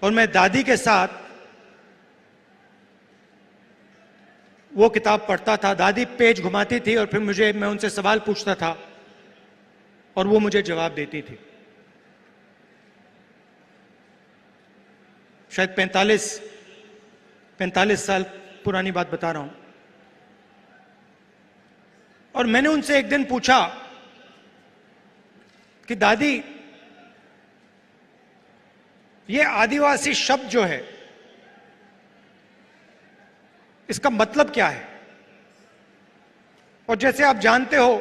और मैं दादी के साथ वो किताब पढ़ता था। दादी पेज घुमाती थी और फिर मैं उनसे सवाल पूछता था और वो मुझे जवाब देती थी। शायद 45 साल पुरानी बात बता रहा हूं। और मैंने उनसे एक दिन पूछा कि दादी, ये आदिवासी शब्द जो है इसका मतलब क्या है? और जैसे आप जानते हो,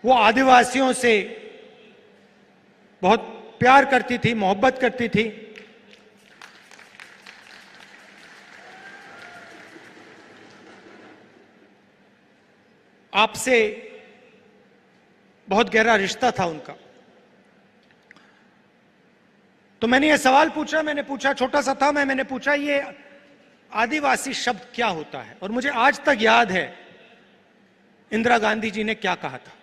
वो आदिवासियों से बहुत प्यार करती थी, मोहब्बत करती थी। आपसे बहुत गहरा रिश्ता था उनका। तो मैंने ये सवाल पूछा, छोटा सा था मैंने पूछा, ये आदिवासी शब्द क्या होता है? और मुझे आज तक याद है इंदिरा गांधी जी ने क्या कहा था,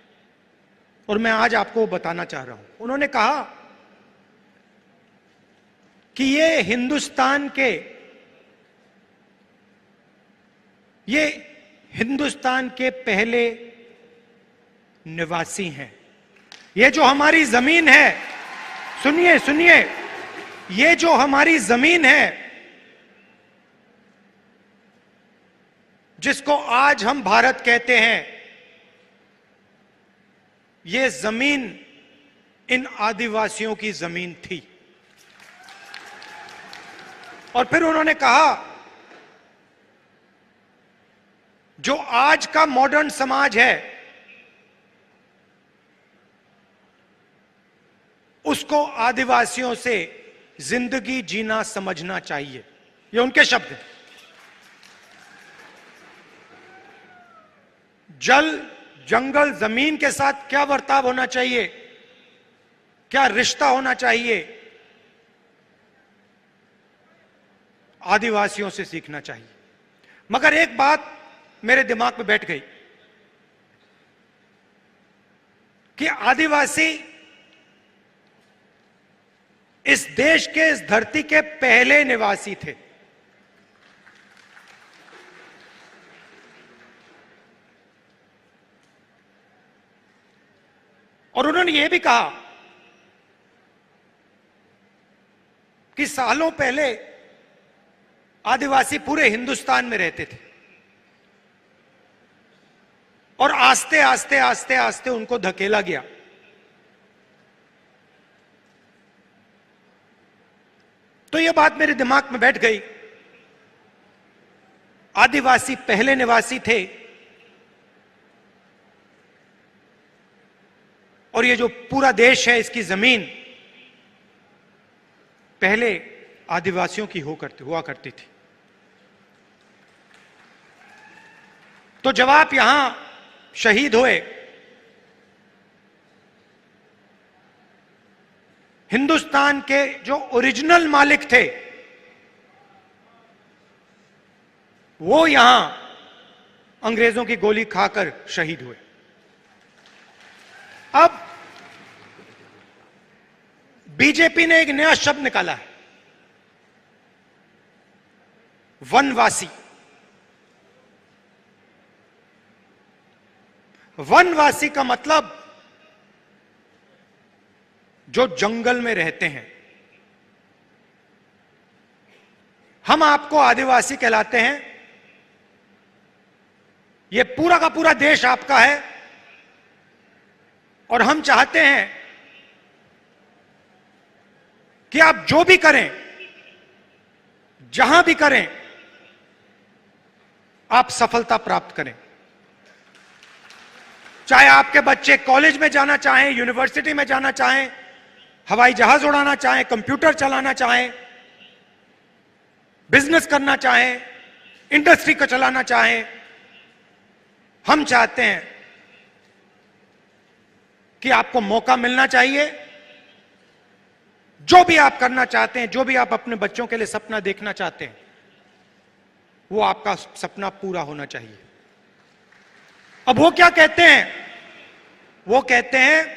और मैं आज आपको बताना चाह रहा हूं। उन्होंने कहा कि ये हिंदुस्तान के पहले निवासी हैं। ये जो हमारी जमीन है, सुनिए, ये जो हमारी जमीन है, जिसको आज हम भारत कहते हैं, ये जमीन इन आदिवासियों की जमीन थी। और फिर उन्होंने कहा, जो आज का मॉडर्न समाज है उसको आदिवासियों से जिंदगी जीना समझना चाहिए। ये उनके शब्द हैं। जल, जंगल, जमीन के साथ क्या बर्ताव होना चाहिए, क्या रिश्ता होना चाहिए, आदिवासियों से सीखना चाहिए। मगर एक बात मेरे दिमाग में बैठ गई कि आदिवासी इस देश के, इस धरती के पहले निवासी थे। और उन्होंने यह भी कहा कि सालों पहले आदिवासी पूरे हिंदुस्तान में रहते थे और आस्ते आस्ते उनको धकेला गया। तो यह बात मेरे दिमाग में बैठ गई। आदिवासी पहले निवासी थे और ये जो पूरा देश है, इसकी जमीन पहले आदिवासियों की हुआ करती थी। तो जब आप यहां शहीद हुए, हिंदुस्तान के जो ओरिजिनल मालिक थे वो यहां अंग्रेजों की गोली खाकर शहीद हुए। अब बीजेपी ने एक नया शब्द निकाला है, वनवासी। वनवासी का मतलब जो जंगल में रहते हैं। हम आपको आदिवासी कहलाते हैं। यह पूरा का पूरा देश आपका है और हम चाहते हैं कि आप जो भी करें, जहां भी करें, आप सफलता प्राप्त करें। चाहे आपके बच्चे कॉलेज में जाना चाहें, यूनिवर्सिटी में जाना चाहें, हवाई जहाज उड़ाना चाहें, कंप्यूटर चलाना चाहें, बिजनेस करना चाहें, इंडस्ट्री को चलाना चाहें, हम चाहते हैं कि आपको मौका मिलना चाहिए। जो भी आप करना चाहते हैं, जो भी आप अपने बच्चों के लिए सपना देखना चाहते हैं, वो आपका सपना पूरा होना चाहिए। अब वो क्या कहते हैं? वो कहते हैं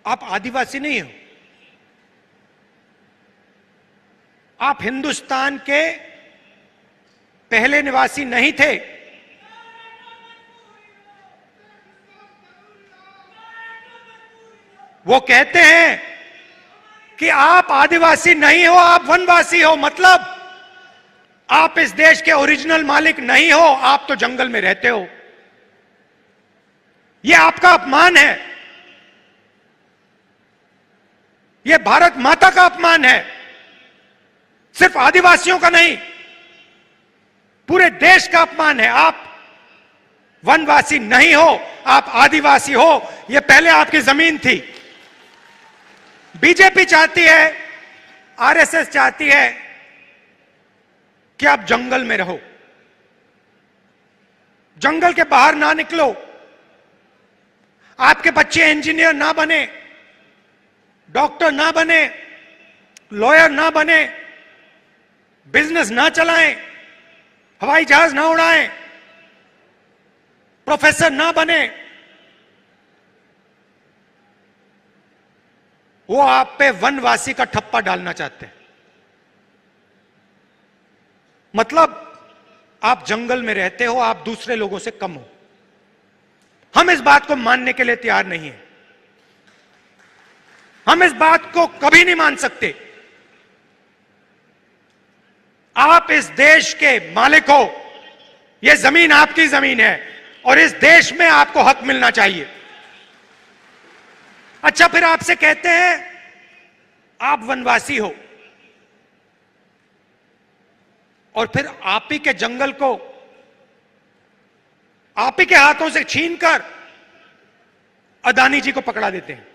आप आदिवासी नहीं हो, आप हिंदुस्तान के पहले निवासी नहीं थे। वो कहते हैं कि आप आदिवासी नहीं हो, आप वनवासी हो, मतलब आप इस देश के ओरिजिनल मालिक नहीं हो, आप तो जंगल में रहते हो। यह आपका अपमान है, यह भारत माता का अपमान है, सिर्फ आदिवासियों का नहीं, पूरे देश का अपमान है। आप वनवासी नहीं हो, आप आदिवासी हो। यह पहले आपकी जमीन थी। बीजेपी चाहती है, आरएसएस चाहती है कि आप जंगल में रहो, जंगल के बाहर ना निकलो, आपके बच्चे इंजीनियर ना बने, डॉक्टर ना बने, लॉयर ना बने, बिजनेस ना चलाएं, हवाई जहाज ना उड़ाएं, प्रोफेसर ना बने। वो आप पे वनवासी का ठप्पा डालना चाहते हैं। मतलब आप जंगल में रहते हो, आप दूसरे लोगों से कम हो। हम इस बात को मानने के लिए तैयार नहीं है। हम इस बात को कभी नहीं मान सकते। आप इस देश के मालिक हो, यह जमीन आपकी जमीन है और इस देश में आपको हक मिलना चाहिए। अच्छा, फिर आपसे कहते हैं आप वनवासी हो और फिर आप ही के जंगल को आप ही के हाथों से छीनकर अदानी जी को पकड़ा देते हैं।